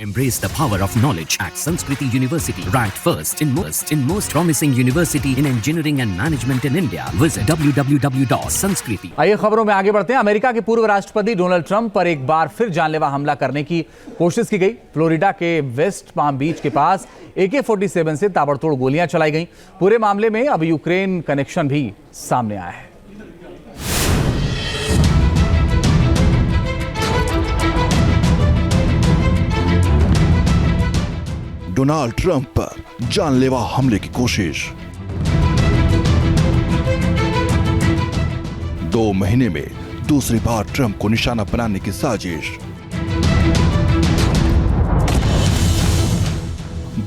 Embrace the power of knowledge at Sanskriti University. Ranked first in most promising university in engineering and management in India. Visit www.sanskriti. आइए खबरों में आगे बढ़ते हैं। America के पूर्व राष्ट्रपति डोनाल्ड ट्रंप पर एक बार फिर जानलेवा हमला करने की कोशिश की गई। फ्लोरिडा के वेस्ट पाम बीच के पास AK-47 से ताबड़तोड़ गोलियां चलाई गईं। पूरे मामले में अब यूक्रेन कनेक्शन भी सामने आया है। डोनाल्ड ट्रंप पर जानलेवा हमले की कोशिश। 2 महीने में दूसरी बार ट्रंप को निशाना बनाने की साजिश।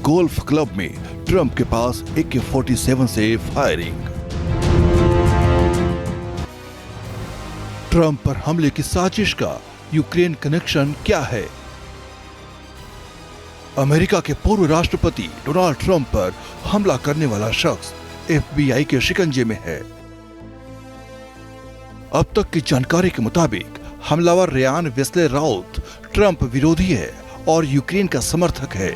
गोल्फ क्लब में ट्रंप के पास AK-47 से फायरिंग। ट्रंप पर हमले की साजिश का यूक्रेन कनेक्शन क्या है? अमेरिका के पूर्व राष्ट्रपति डोनाल्ड ट्रंप पर हमला करने वाला शख्स FBI के शिकंजे में है। अब तक की जानकारी के मुताबिक हमलावर रेयान वेस्ले राउथ ट्रंप विरोधी है और यूक्रेन का समर्थक है।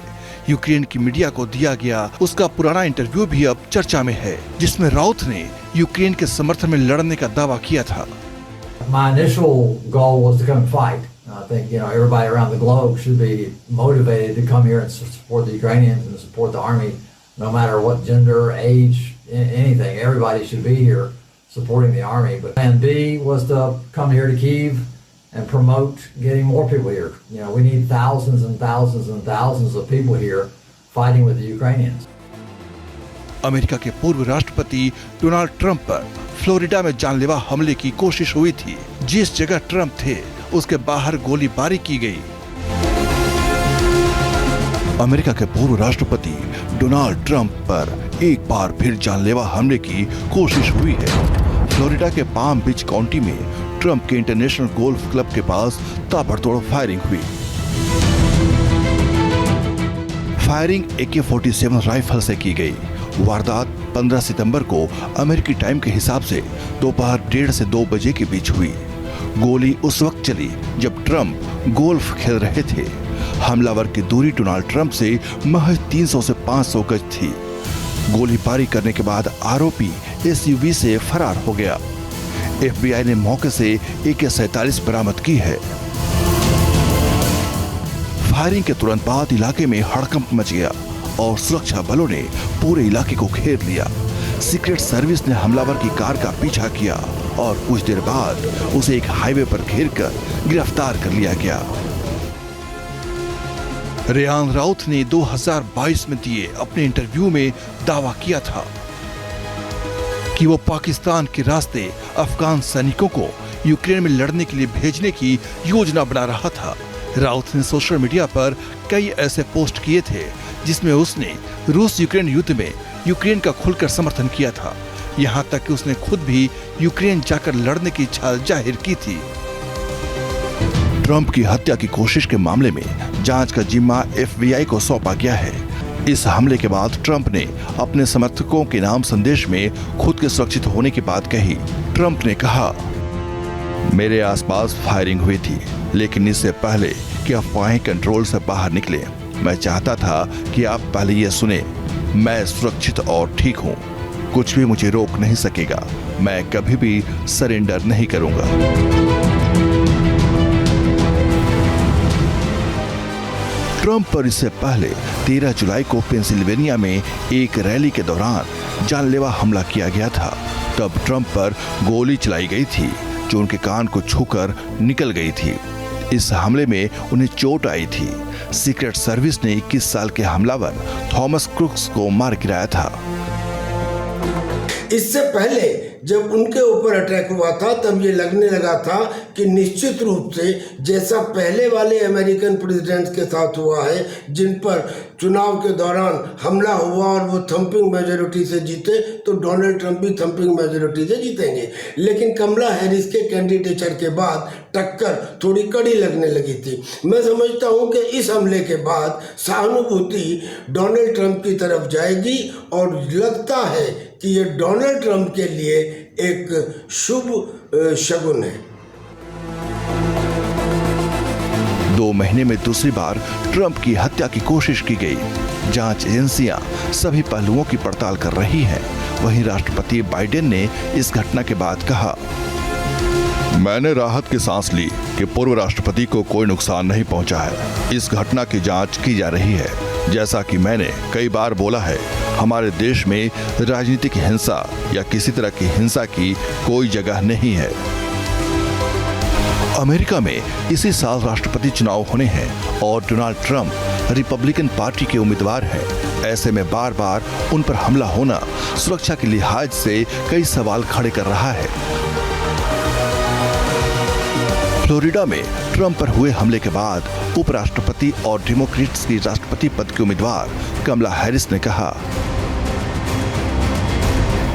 यूक्रेन की मीडिया को दिया गया उसका पुराना इंटरव्यू भी अब चर्चा में है, जिसमें राउथ ने यूक्रेन के समर्थन में लड़ने का दावा किया था। My initial goal was to come and fight. I think everybody around the globe should be motivated to come here and support the Ukrainians and support the army, no matter what gender, age, anything. Everybody should be here supporting the army. But plan B was to come here to Kyiv and promote getting more people here. We need thousands and thousands and thousands of people here fighting with the Ukrainians. America के पूर्व राष्ट्रपति Donald Trump पर Florida में जानलेवा हमले की कोशिश हुई थी। जिस जगह ट्रंप थे उसके बाहर गोलीबारी की गई। अमेरिका के पूर्व राष्ट्रपति डोनाल्ड ट्रंप पर एक बार फिर जानलेवा हमले की कोशिश हुई है। फ्लोरिडा के पाम बीच काउंटी में ट्रंप के इंटरनेशनल गोल्फ क्लब के पास ताबड़तोड़ फायरिंग हुई। फायरिंग AK-47 राइफल से की गई। वारदात 15 सितंबर को अमेरिकी टाइम के हिसाब से दोपहर 1:30 से 2 बजे के बीच हुई। गोली उस वक्त चली जब ट्रंप गोल्फ खेल रहे थे। हमलावर की दूरी डोनाल्ड ट्रंप से महज 300 से 500 गज थी। गोलीबारी करने के बाद आरोपी SUV से फरार हो गया। FBI ने मौके से AK-47 बरामद की है। फायरिंग के तुरंत बाद इलाके में हड़कंप मच गया और सुरक्षा बलों ने पूरे इलाके को घेर लिया। सीक्रेट सर्विस ने हमलावर की कार का पीछा किया और कुछ देर बाद उसे एक हाईवे पर घेरकर गिरफ्तार कर लिया गया। रेयान राउथ ने 2022 में दिए अपने इंटरव्यू में दावा किया था कि वो पाकिस्तान के रास्ते अफगान सैनिकों को यूक्रेन में लड़ने के लिए भेजने की योजना बना रहा था। राउथ ने सोशल मीडिया पर कई ऐसे पोस्ट किए थे जिसमें उसने रूस यूक्रेन युद्ध में यूक्रेन का खुलकर समर्थन किया था। यहाँ तक कि उसने खुद भी यूक्रेन जाकर लड़ने की इच्छा जाहिर की थी। ट्रंप की हत्या की कोशिश के मामले में जांच का जिम्मा FBI को सौंपा गया है। इस हमले के बाद ट्रंप ने अपने समर्थकों के नाम संदेश में खुद के सुरक्षित होने की बात कही। ट्रंप ने कहा, मेरे आसपास फायरिंग हुई थी, लेकिन इससे पहले कि अफवाहें कंट्रोल से बाहर निकले, मैं चाहता था कि आप पहले ये सुने, मैं सुरक्षित और ठीक हूँ। कुछ भी मुझे रोक नहीं सकेगा। मैं कभी भी सरेंडर नहीं करूंगा। ट्रंप पर इससे पहले 13 जुलाई को पेंसिल्वेनिया में एक रैली के दौरान जानलेवा हमला किया गया था। तब ट्रंप पर गोली चलाई गई थी जो उनके कान को छूकर निकल गई थी। इस हमले में उन्हें चोट आई थी। सीक्रेट सर्विस ने 21 साल के हमलावर थॉमस क्रुक्स को मार गिराया था। इससे पहले जब उनके ऊपर अटैक हुआ था तब ये लगने लगा था कि निश्चित रूप से जैसा पहले वाले अमेरिकन प्रेसिडेंट्स के साथ हुआ है, जिन पर चुनाव के दौरान हमला हुआ और वो थंपिंग मेजोरिटी से जीते, तो डोनाल्ड ट्रंप भी थंपिंग मेजोरिटी से जीतेंगे। लेकिन कमला हैरिस के कैंडिडेचर के बाद टक्कर थोड़ी कड़ी लगने लगी थी। मैं समझता हूँ कि इस हमले के बाद सहानुभूति डोनाल्ड ट्रंप की तरफ जाएगी और लगता है कि ये डोनाल्ड ट्रंप के लिए एक शुभ शगुन है। 2 महीने में दूसरी बार ट्रंप की हत्या की कोशिश की गई। जांच एजेंसियां सभी पहलुओं की पड़ताल कर रही हैं। वहीं राष्ट्रपति बाइडेन ने इस घटना के बाद कहा, मैंने राहत की सांस ली कि पूर्व राष्ट्रपति को कोई नुकसान नहीं पहुंचा है। इस घटना की जांच की जा रही है। जैसा कि मैंने कई बार बोला है, हमारे देश में राजनीतिक हिंसा या किसी तरह की हिंसा की कोई जगह नहीं है। अमेरिका में इसी साल राष्ट्रपति चुनाव होने हैं और डोनाल्ड ट्रंप रिपब्लिकन पार्टी के उम्मीदवार हैं। ऐसे में बार बार उन पर हमला होना सुरक्षा के लिहाज से कई सवाल खड़े कर रहा है। फ्लोरिडा में ट्रंप पर हुए हमले के बाद उपराष्ट्रपति और डेमोक्रेट्स की राष्ट्रपति पद के उम्मीदवार कमला हैरिस ने कहा,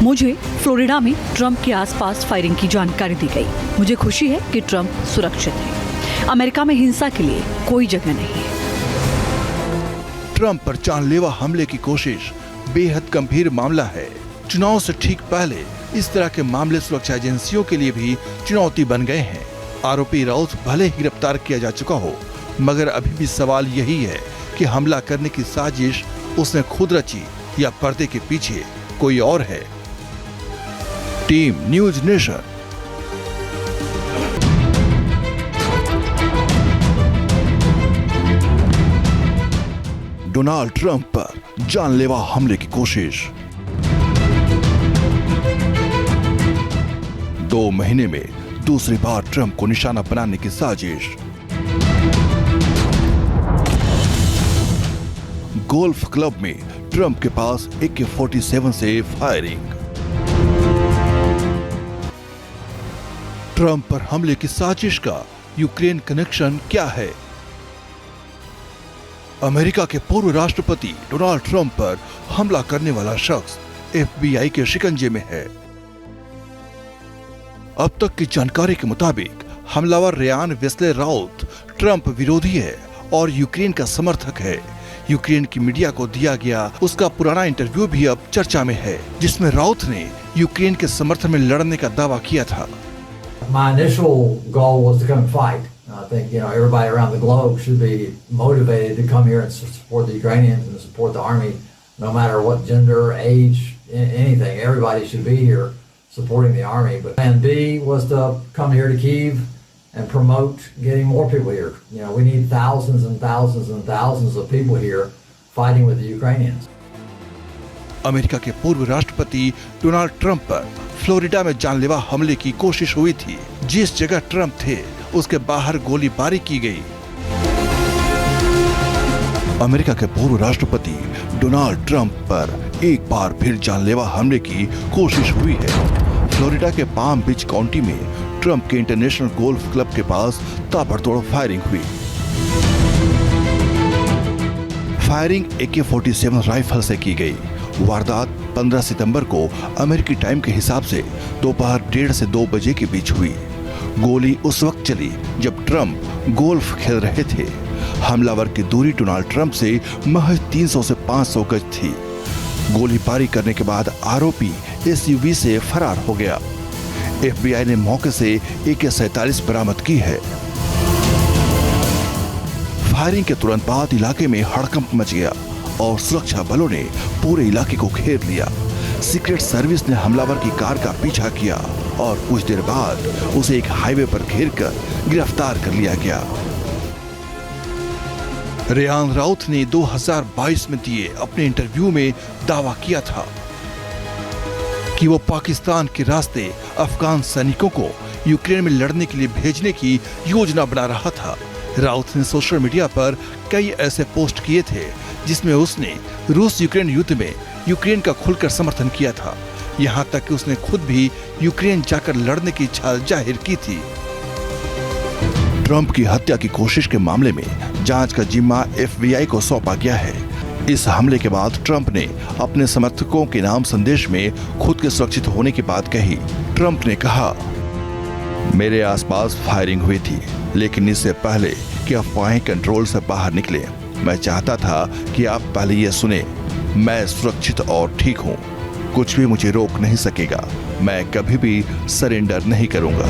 मुझे फ्लोरिडा में ट्रंप के आसपास फायरिंग की जानकारी दी गई। मुझे खुशी है कि ट्रंप सुरक्षित है। अमेरिका में हिंसा के लिए कोई जगह नहीं है। ट्रंप पर जानलेवा हमले की कोशिश बेहद गंभीर मामला है। चुनाव से ठीक पहले इस तरह के मामले सुरक्षा एजेंसियों के लिए भी चुनौती बन गए हैं। आरोपी राउत भले ही गिरफ्तार किया जा चुका हो, मगर अभी भी सवाल यही है कि हमला करने की साजिश उसने खुद रची या पर्दे के पीछे कोई और है। Team news nation. Donald Trump पर जानलेवा हमले की कोशिश। 2 महीने में दूसरी बार ट्रंप को निशाना बनाने की साजिश। गोल्फ क्लब में ट्रंप के पास AK-47 से फायरिंग। ट्रंप पर हमले की साजिश का यूक्रेन कनेक्शन क्या है? अमेरिका के पूर्व राष्ट्रपति डोनाल्ड ट्रंप पर हमला करने वाला शख्स FBI के शिकंजे में है। अब तक की जानकारी के मुताबिक हमलावर रेयान वेस्ले राउत ट्रंप विरोधी है और यूक्रेन का समर्थक है। यूक्रेन की मीडिया को दिया गया उसका पुराना इंटरव्यू भी अब चर्चा में है, जिसमें राउत ने यूक्रेन के समर्थन में लड़ने का दावा किया था। My initial goal was to come fight. I think everybody around the globe should be motivated to come here and support the Ukrainians and support the army, no matter what gender, age, anything. Everybody should be here supporting the army. But plan B was to come here to Kyiv and promote getting more people here. We need thousands and thousands and thousands of people here fighting with the Ukrainians. America के पूर्व राष्ट्रपति Donald Trump पर Florida में जानलेवा हमले की कोशिश हुई थी। जिस जगह ट्रंप थे उसके बाहर गोलीबारी की गई। अमेरिका के पूर्व राष्ट्रपति डोनाल्ड ट्रंप पर एक बार फिर जानलेवा हमले की कोशिश हुई है। फ्लोरिडा के पाम बीच काउंटी में ट्रंप के इंटरनेशनल गोल्फ क्लब के पास ताबड़तोड़ फायरिंग हुई। फायरिंग AK-47 राइफल से की गई। वारदात 15 सितंबर को अमेरिकी टाइम के हिसाब से दोपहर 1:30 से 2 बजे के बीच हुई। गोली उस वक्त चली जब ट्रंप गोल्फ खेल रहे थे। हमलावर की दूरी डोनाल्ड ट्रंप से महज 300 से 500 गज थी। गोलीबारी करने के बाद आरोपी SUV से फरार हो गया। FBI ने मौके से AK-47 बरामद की है। फायरिंग के तुरंत बाद इलाके में हड़कंप मच गया और सुरक्षा बलों ने पूरे इलाके को घेर लिया। सीक्रेट सर्विस ने हमलावर की कार का पीछा किया और कुछ देर बाद उसे एक हाईवे पर घेरकर गिरफ्तार कर लिया गया। रेयान राउत ने 2022 में दिए अपने इंटरव्यू में दावा किया था कि वो पाकिस्तान के रास्ते अफगान सैनिकों को यूक्रेन में लड़ने के लिए भेजने की योजना बना रहा था। राउत ने सोशल मीडिया पर कई ऐसे पोस्ट किए थे जिसमें उसने रूस यूक्रेन युद्ध में यूक्रेन का खुलकर समर्थन किया था। यहाँ तक कि उसने खुद भी यूक्रेन जाकर लड़ने की इच्छा जाहिर की थी। ट्रंप की हत्या की कोशिश के मामले में जांच का जिम्मा FBI को सौंपा गया है। इस हमले के बाद ट्रंप ने अपने समर्थकों के नाम संदेश में खुद के सुरक्षित होने की बात कही। ट्रंप ने कहा, मेरे आसपास फायरिंग हुई थी, लेकिन इससे पहले कि अफवाहें कंट्रोल से बाहर निकले, मैं चाहता था कि आप पहले ये सुने, मैं सुरक्षित और ठीक हूँ। कुछ भी मुझे रोक नहीं सकेगा। मैं कभी भी सरेंडर नहीं करूंगा।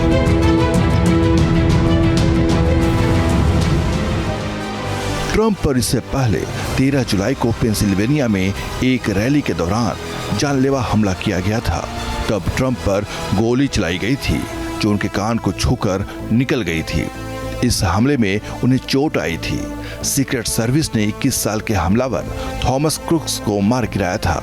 ट्रंप पर इससे पहले 13 जुलाई को पेंसिल्वेनिया में एक रैली के दौरान जानलेवा हमला किया गया था। तब ट्रंप पर गोली चलाई गई थी जो उनके कान को छूकर निकल गई थी। इस हमले में उन्हें चोट आई थी। सीक्रेट सर्विस ने 21 साल के हमलावर थॉमस क्रुक्स को मार गिराया था।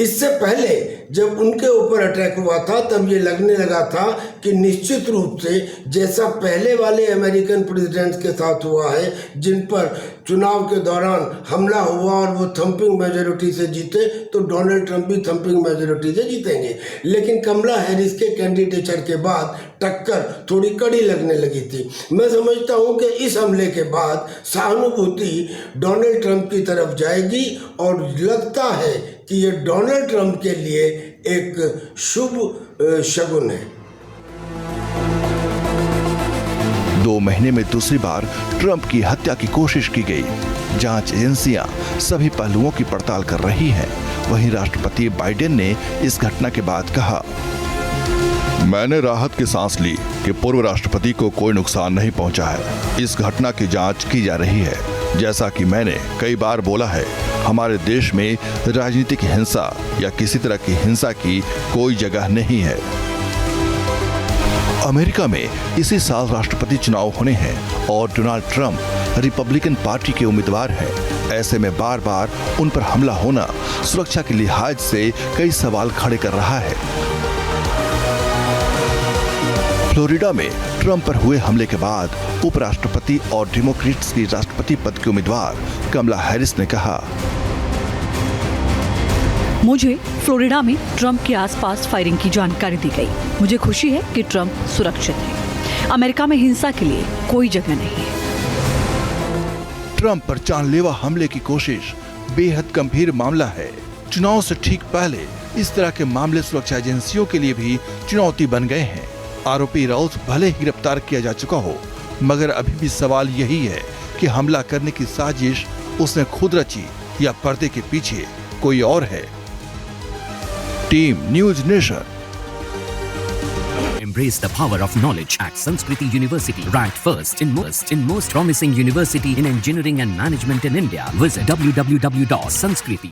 इससे पहले जब उनके ऊपर अटैक हुआ था तब ये लगने लगा था कि निश्चित रूप से जैसा पहले वाले अमेरिकन प्रेसिडेंट्स के साथ हुआ है, जिन पर चुनाव के दौरान हमला हुआ और वो थंपिंग मेजोरिटी से जीते, तो डोनाल्ड ट्रंप भी थंपिंग मेजोरिटी से जीतेंगे। लेकिन कमला हैरिस के कैंडिडेचर के बाद टक्कर थोड़ी कड़ी लगने लगी थी। मैं समझता हूँ कि इस हमले के बाद सहानुभूति डोनाल्ड ट्रंप की तरफ जाएगी और लगता है कि ये डोनाल्ड ट्रंप के लिए एक शुभ शगुन है। 2 महीने में दूसरी बार ट्रंप की हत्या की कोशिश की गई। जांच एजेंसियां सभी पहलुओं की पड़ताल कर रही हैं। वहीं राष्ट्रपति बाइडेन ने इस घटना के बाद कहा, मैंने राहत की सांस ली कि पूर्व राष्ट्रपति को कोई नुकसान नहीं पहुंचा है। इस घटना की जांच की जा रही है। जैसा कि मैंने कई बार बोला है, हमारे देश में राजनीतिक हिंसा या किसी तरह की हिंसा की कोई जगह नहीं है। अमेरिका में इसी साल राष्ट्रपति चुनाव होने हैं और डोनाल्ड ट्रंप रिपब्लिकन पार्टी के उम्मीदवार हैं। ऐसे में बार बार उन पर हमला होना सुरक्षा के लिहाज से कई सवाल खड़े कर रहा है। फ्लोरिडा में ट्रंप पर हुए हमले के बाद उपराष्ट्रपति और डेमोक्रेट्स की राष्ट्रपति पद की उम्मीदवार कमला हैरिस ने कहा, मुझे फ्लोरिडा में ट्रंप के आसपास फायरिंग की जानकारी दी गई। मुझे खुशी है कि ट्रंप सुरक्षित है। अमेरिका में हिंसा के लिए कोई जगह नहीं है। ट्रंप पर जानलेवा हमले की कोशिश बेहद गंभीर मामला है। चुनाव से ठीक पहले इस तरह के मामले सुरक्षा एजेंसियों के लिए भी चुनौती बन गए हैं। आरोपी राउथ भले ही गिरफ्तार किया जा चुका हो, मगर अभी भी सवाल यही है कि हमला करने की साजिश उसने खुद रची या पर्दे के पीछे कोई और है। Team news nation. Embrace the power of knowledge at Sanskriti University. Ranked first in most promising university in engineering and management in India. Visit www.sanskriti